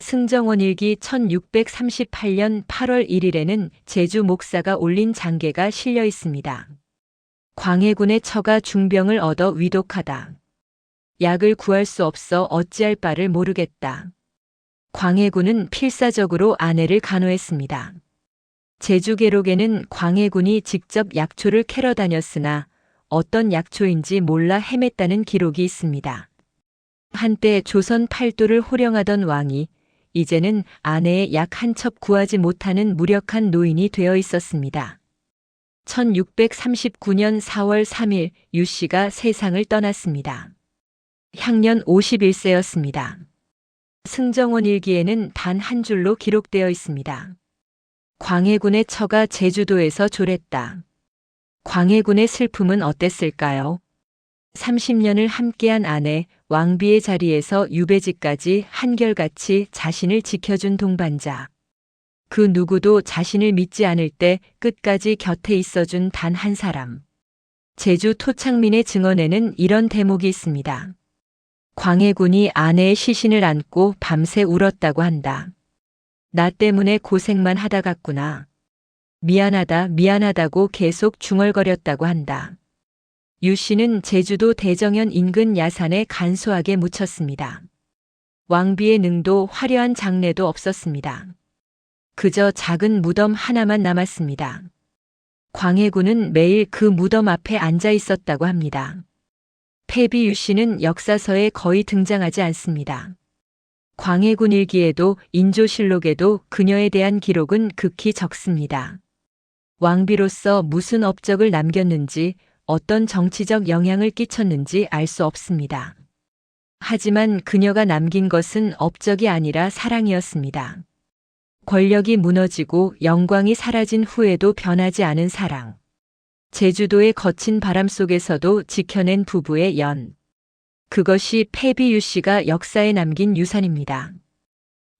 승정원일기 1638년 8월 1일에는 제주 목사가 올린 장계가 실려 있습니다. 광해군의 처가 중병을 얻어 위독하다. 약을 구할 수 없어 어찌할 바를 모르겠다. 광해군은 필사적으로 아내를 간호했습니다. 제주계록에는 광해군이 직접 약초를 캐러 다녔으나 어떤 약초인지 몰라 헤맸다는 기록이 있습니다. 한때 조선 팔도를 호령하던 왕이 이제는 아내의 약 한 첩 구하지 못하는 무력한 노인이 되어 있었습니다. 1639년 4월 3일 유 씨가 세상을 떠났습니다. 향년 51세였습니다. 승정원 일기에는 단 한 줄로 기록되어 있습니다. 광해군의 처가 제주도에서 졸했다. 광해군의 슬픔은 어땠을까요? 30년을 함께한 아내 왕비의 자리에서 유배지까지 한결같이 자신을 지켜준 동반자. 그 누구도 자신을 믿지 않을 때 끝까지 곁에 있어준 단 한 사람. 제주 토착민의 증언에는 이런 대목이 있습니다. 광해군이 아내의 시신을 안고 밤새 울었다고 한다. 나 때문에 고생만 하다 갔구나. 미안하다, 미안하다고 계속 중얼거렸다고 한다. 유 씨는 제주도 대정연 인근 야산에 간소하게 묻혔습니다. 왕비의 능도 화려한 장례도 없었습니다. 그저 작은 무덤 하나만 남았습니다. 광해군은 매일 그 무덤 앞에 앉아 있었다고 합니다. 패비 유 씨는 역사서에 거의 등장하지 않습니다. 광해군 일기에도 인조실록에도 그녀에 대한 기록은 극히 적습니다. 왕비로서 무슨 업적을 남겼는지 어떤 정치적 영향을 끼쳤는지 알 수 없습니다. 하지만 그녀가 남긴 것은 업적이 아니라 사랑이었습니다. 권력이 무너지고 영광이 사라진 후에도 변하지 않은 사랑. 제주도의 거친 바람 속에서도 지켜낸 부부의 연. 그것이 패비 유 씨가 역사에 남긴 유산입니다.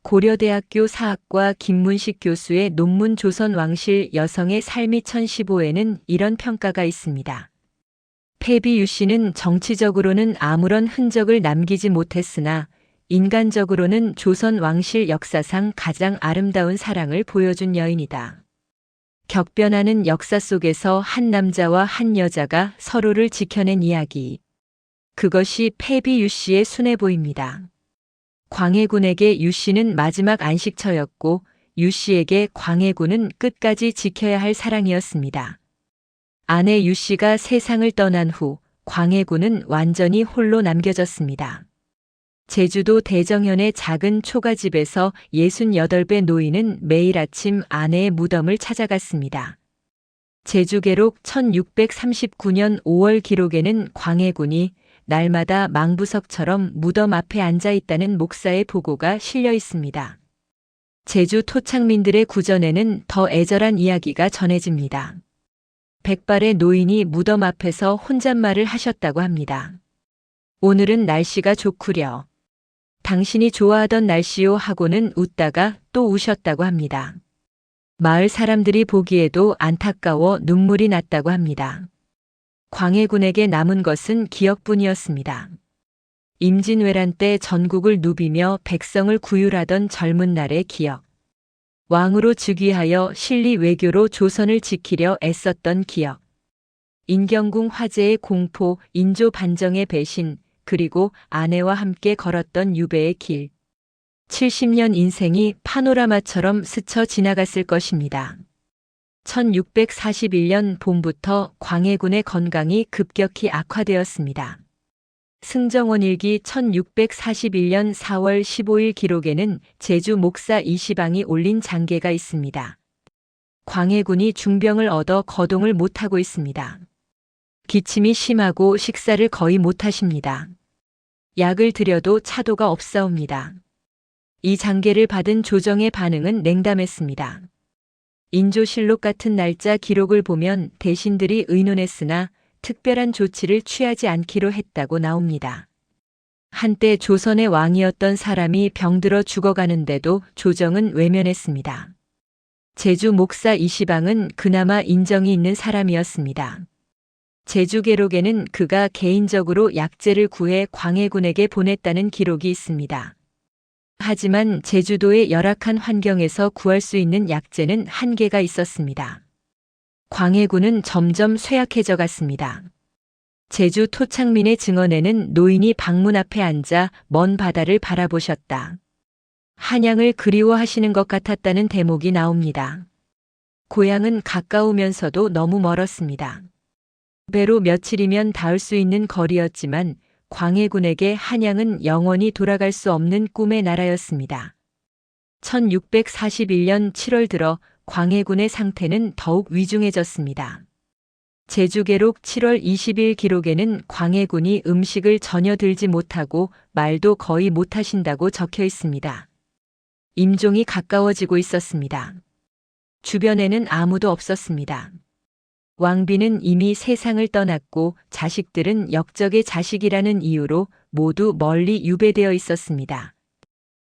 고려대학교 사학과 김문식 교수의 논문 조선 왕실 여성의 삶이 1015에는 이런 평가가 있습니다. 패비 유 씨는 정치적으로는 아무런 흔적을 남기지 못했으나 인간적으로는 조선 왕실 역사상 가장 아름다운 사랑을 보여준 여인이다. 격변하는 역사 속에서 한 남자와 한 여자가 서로를 지켜낸 이야기. 그것이 패비 유 씨의 순해 보입니다. 광해군에게 유 씨는 마지막 안식처였고 유 씨에게 광해군은 끝까지 지켜야 할 사랑이었습니다. 아내 유 씨가 세상을 떠난 후 광해군은 완전히 홀로 남겨졌습니다. 제주도 대정현의 작은 초가집에서 68배 노인은 매일 아침 아내의 무덤을 찾아갔습니다. 제주계록 1639년 5월 기록에는 광해군이 날마다 망부석처럼 무덤 앞에 앉아 있다는 목사의 보고가 실려 있습니다. 제주 토착민들의 구전에는 더 애절한 이야기가 전해집니다. 백발의 노인이 무덤 앞에서 혼잣말을 하셨다고 합니다. 오늘은 날씨가 좋구려. 당신이 좋아하던 날씨요 하고는 웃다가 또 우셨다고 합니다. 마을 사람들이 보기에도 안타까워 눈물이 났다고 합니다. 광해군에게 남은 것은 기억뿐이었습니다. 임진왜란 때 전국을 누비며 백성을 구휼하던 젊은 날의 기억. 왕으로 즉위하여 실리 외교로 조선을 지키려 애썼던 기억. 인경궁 화재의 공포, 인조 반정의 배신, 그리고 아내와 함께 걸었던 유배의 길. 70년 인생이 파노라마처럼 스쳐 지나갔을 것입니다. 1641년 봄부터 광해군의 건강이 급격히 악화되었습니다. 승정원 일기 1641년 4월 15일 기록에는 제주 목사 이시방이 올린 장계가 있습니다. 광해군이 중병을 얻어 거동을 못하고 있습니다. 기침이 심하고 식사를 거의 못하십니다. 약을 드려도 차도가 없사옵니다. 이 장계를 받은 조정의 반응은 냉담했습니다. 인조실록 같은 날짜 기록을 보면 대신들이 의논했으나 특별한 조치를 취하지 않기로 했다고 나옵니다. 한때 조선의 왕이었던 사람이 병들어 죽어가는데도 조정은 외면했습니다. 제주 목사 이시방은 그나마 인정이 있는 사람이었습니다. 제주계록에는 그가 개인적으로 약재를 구해 광해군에게 보냈다는 기록이 있습니다. 하지만 제주도의 열악한 환경에서 구할 수 있는 약재는 한계가 있었습니다. 광해군은 점점 쇠약해져 갔습니다. 제주 토착민의 증언에는 노인이 방문 앞에 앉아 먼 바다를 바라보셨다. 한양을 그리워하시는 것 같았다는 대목이 나옵니다. 고향은 가까우면서도 너무 멀었습니다. 배로 며칠이면 닿을 수 있는 거리였지만 광해군에게 한양은 영원히 돌아갈 수 없는 꿈의 나라였습니다. 1641년 7월 들어 광해군의 상태는 더욱 위중해졌습니다. 제주계록 7월 20일 기록에는 광해군이 음식을 전혀 들지 못하고 말도 거의 못하신다고 적혀 있습니다. 임종이 가까워지고 있었습니다. 주변에는 아무도 없었습니다. 왕비는 이미 세상을 떠났고 자식들은 역적의 자식이라는 이유로 모두 멀리 유배되어 있었습니다.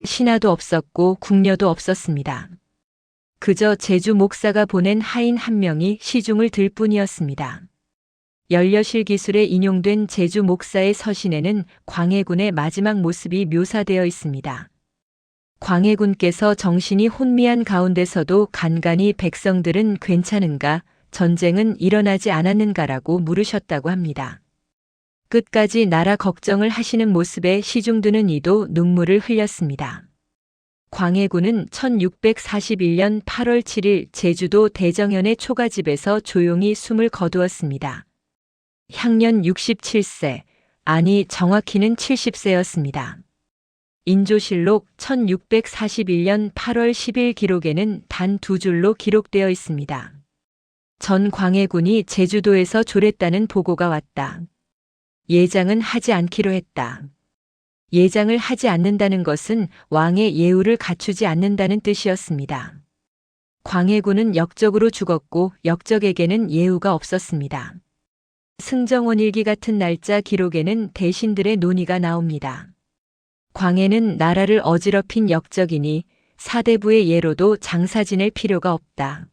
신하도 없었고 궁녀도 없었습니다. 그저 제주 목사가 보낸 하인 한 명이 시중을 들 뿐이었습니다. 연려실 기술에 인용된 제주 목사의 서신에는 광해군의 마지막 모습이 묘사되어 있습니다. 광해군께서 정신이 혼미한 가운데서도 간간히 백성들은 괜찮은가, 전쟁은 일어나지 않았는가라고 물으셨다고 합니다. 끝까지 나라 걱정을 하시는 모습에 시중드는 이도 눈물을 흘렸습니다. 광해군은 1641년 8월 7일 제주도 대정현의 초가집에서 조용히 숨을 거두었습니다. 향년 67세, 아니 정확히는 70세였습니다. 인조실록 1641년 8월 10일 기록에는 단 2줄로 기록되어 있습니다. 전 광해군이 제주도에서 졸했다는 보고가 왔다. 예장은 하지 않기로 했다. 예장을 하지 않는다는 것은 왕의 예우를 갖추지 않는다는 뜻이었습니다. 광해군은 역적으로 죽었고 역적에게는 예우가 없었습니다. 승정원일기 같은 날짜 기록에는 대신들의 논의가 나옵니다. 광해는 나라를 어지럽힌 역적이니 사대부의 예로도 장사 지낼 필요가 없다.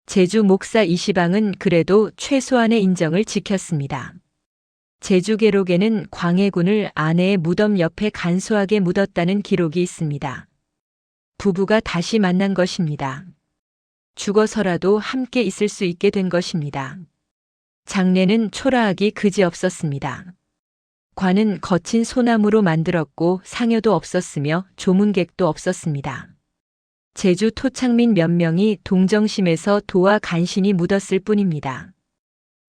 제주 목사 이시방은 그래도 최소한의 인정을 지켰습니다. 제주계록에는 광해군을 아내의 무덤 옆에 간소하게 묻었다는 기록이 있습니다. 부부가 다시 만난 것입니다. 죽어서라도 함께 있을 수 있게 된 것입니다. 장례는 초라하기 그지없었습니다. 관은 거친 소나무로 만들었고 상여도 없었으며 조문객도 없었습니다. 제주 토착민 몇 명이 동정심에서 도와 간신히 묻었을 뿐입니다.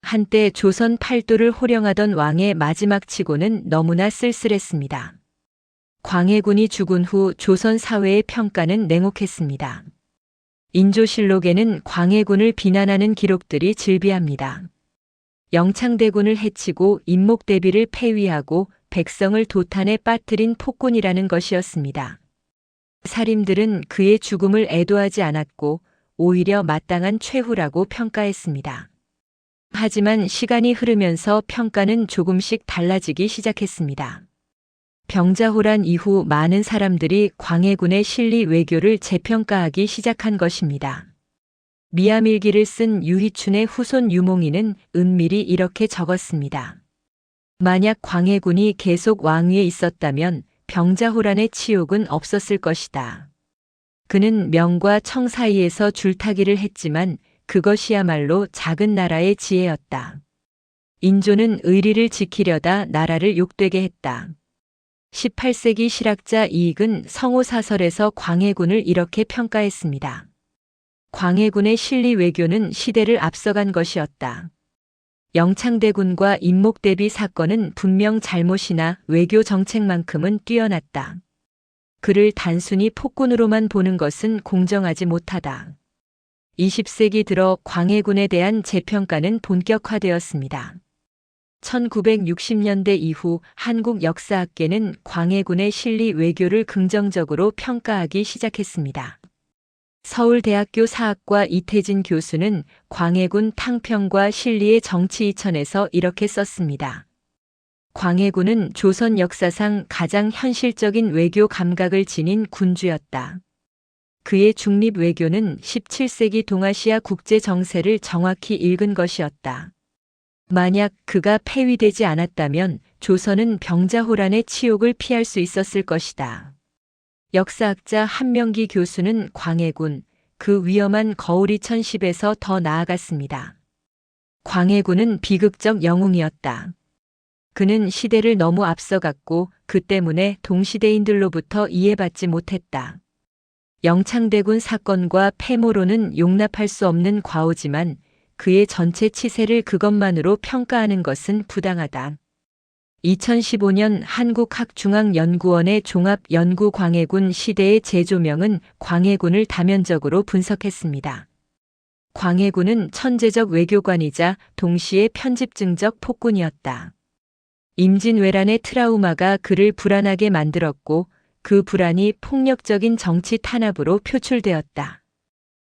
한때 조선 팔도를 호령하던 왕의 마지막 치고는 너무나 쓸쓸했습니다. 광해군이 죽은 후 조선 사회의 평가는 냉혹했습니다. 인조실록에는 광해군을 비난하는 기록들이 즐비합니다. 영창대군을 해치고 임목대비를 폐위하고 백성을 도탄에 빠뜨린 폭군이라는 것이었습니다. 사림들은 그의 죽음을 애도하지 않았고 오히려 마땅한 최후라고 평가했습니다. 하지만 시간이 흐르면서 평가는 조금씩 달라지기 시작했습니다. 병자호란 이후 많은 사람들이 광해군의 실리 외교를 재평가하기 시작한 것입니다. 미암일기를 쓴 유희춘의 후손 유몽이는 은밀히 이렇게 적었습니다. 만약 광해군이 계속 왕위에 있었다면 병자호란의 치욕은 없었을 것이다. 그는 명과 청 사이에서 줄타기를 했지만 그것이야말로 작은 나라의 지혜였다. 인조는 의리를 지키려다 나라를 욕되게 했다. 18세기 실학자 이익은 성호사설에서 광해군을 이렇게 평가했습니다. 광해군의 실리 외교는 시대를 앞서간 것이었다. 영창대군과 임목대비 사건은 분명 잘못이나 외교 정책만큼은 뛰어났다. 그를 단순히 폭군으로만 보는 것은 공정하지 못하다. 20세기 들어 광해군에 대한 재평가는 본격화되었습니다. 1960년대 이후 한국 역사학계는 광해군의 실리 외교를 긍정적으로 평가하기 시작했습니다. 서울대학교 사학과 이태진 교수는 광해군 탕평과 실리의 정치 이천에서 이렇게 썼습니다. 광해군은 조선 역사상 가장 현실적인 외교 감각을 지닌 군주였다. 그의 중립 외교는 17세기 동아시아 국제 정세를 정확히 읽은 것이었다. 만약 그가 폐위되지 않았다면 조선은 병자호란의 치욕을 피할 수 있었을 것이다. 역사학자 한명기 교수는 광해군, 그 위험한 거울이천 10에서 더 나아갔습니다. 광해군은 비극적 영웅이었다. 그는 시대를 너무 앞서갔고 그 때문에 동시대인들로부터 이해받지 못했다. 영창대군 사건과 패모로는 용납할 수 없는 과오지만 그의 전체 치세를 그것만으로 평가하는 것은 부당하다. 2015년 한국학중앙연구원의 종합연구 광해군 시대의 재조명은 광해군을 다면적으로 분석했습니다. 광해군은 천재적 외교관이자 동시에 편집증적 폭군이었다. 임진왜란의 트라우마가 그를 불안하게 만들었고 그 불안이 폭력적인 정치 탄압으로 표출되었다.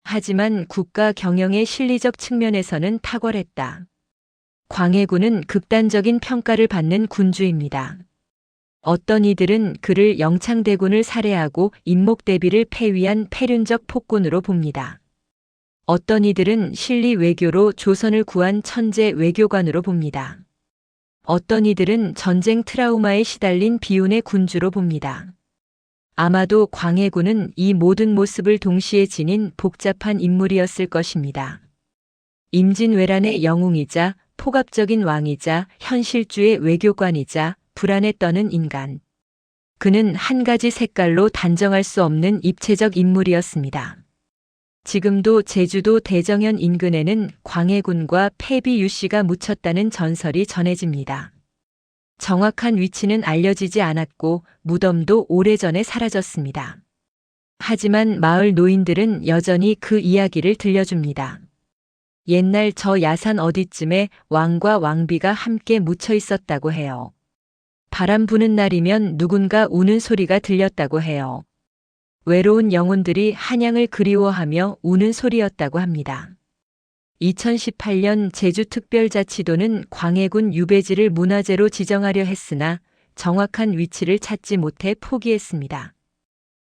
하지만 국가 경영의 실리적 측면에서는 탁월했다. 광해군은 극단적인 평가를 받는 군주입니다. 어떤 이들은 그를 영창대군을 살해하고 임목대비를 폐위한 패륜적 폭군으로 봅니다. 어떤 이들은 실리 외교로 조선을 구한 천재 외교관으로 봅니다. 어떤 이들은 전쟁 트라우마에 시달린 비운의 군주로 봅니다. 아마도 광해군은 이 모든 모습을 동시에 지닌 복잡한 인물이었을 것입니다. 임진왜란의 영웅이자 폭압적인 왕이자 현실주의 외교관이자 불안에 떠는 인간. 그는 한 가지 색깔로 단정할 수 없는 입체적 인물이었습니다. 지금도 제주도 대정현 인근에는 광해군과 패비 유씨가 묻혔다는 전설이 전해집니다. 정확한 위치는 알려지지 않았고 무덤도 오래전에 사라졌습니다. 하지만 마을 노인들은 여전히 그 이야기를 들려줍니다. 옛날 저 야산 어디쯤에 왕과 왕비가 함께 묻혀 있었다고 해요. 바람 부는 날이면 누군가 우는 소리가 들렸다고 해요. 외로운 영혼들이 한양을 그리워하며 우는 소리였다고 합니다. 2018년 제주특별자치도는 광해군 유배지를 문화재로 지정하려 했으나 정확한 위치를 찾지 못해 포기했습니다.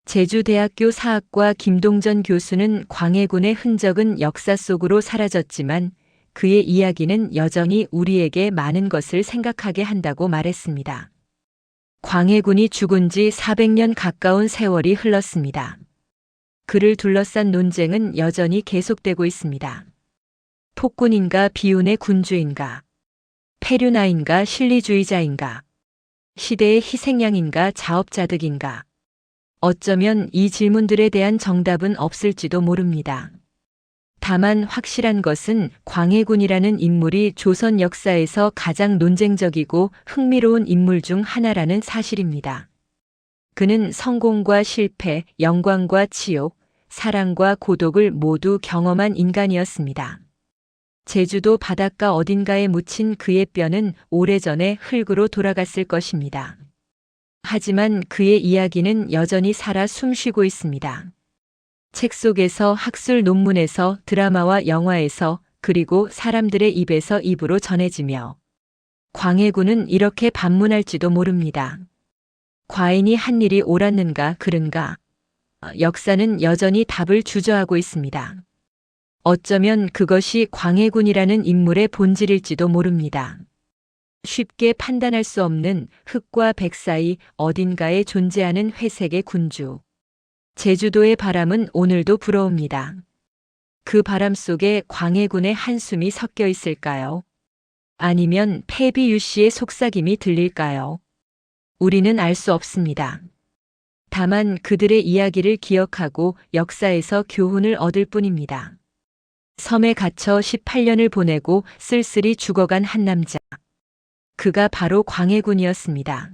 제주대학교 사학과 김동전 교수는 광해군의 흔적은 역사 속으로 사라졌지만 그의 이야기는 여전히 우리에게 많은 것을 생각하게 한다고 말했습니다. 광해군이 죽은 지 400년 가까운 세월이 흘렀습니다. 그를 둘러싼 논쟁은 여전히 계속되고 있습니다. 폭군인가 비운의 군주인가? 패륜아인가 실리주의자인가? 시대의 희생양인가 자업자득인가? 어쩌면 이 질문들에 대한 정답은 없을지도 모릅니다. 다만 확실한 것은 광해군이라는 인물이 조선 역사에서 가장 논쟁적이고 흥미로운 인물 중 하나라는 사실입니다. 그는 성공과 실패, 영광과 치욕, 사랑과 고독을 모두 경험한 인간이었습니다. 제주도 바닷가 어딘가에 묻힌 그의 뼈는 오래전에 흙으로 돌아갔을 것입니다. 하지만 그의 이야기는 여전히 살아 숨쉬고 있습니다. 책 속에서, 학술 논문에서, 드라마와 영화에서, 그리고 사람들의 입에서 입으로 전해지며 광해군은 이렇게 반문할지도 모릅니다. 과인이 한 일이 옳았는가 그른가? 역사는 여전히 답을 주저하고 있습니다. 어쩌면 그것이 광해군이라는 인물의 본질일지도 모릅니다. 쉽게 판단할 수 없는 흙과 백 사이 어딘가에 존재하는 회색의 군주. 제주도의 바람은 오늘도 불어옵니다. 그 바람 속에 광해군의 한숨이 섞여 있을까요? 아니면 패비 유씨의 속삭임이 들릴까요? 우리는 알 수 없습니다. 다만 그들의 이야기를 기억하고 역사에서 교훈을 얻을 뿐입니다. 섬에 갇혀 18년을 보내고 쓸쓸히 죽어간 한 남자. 그가 바로 광해군이었습니다.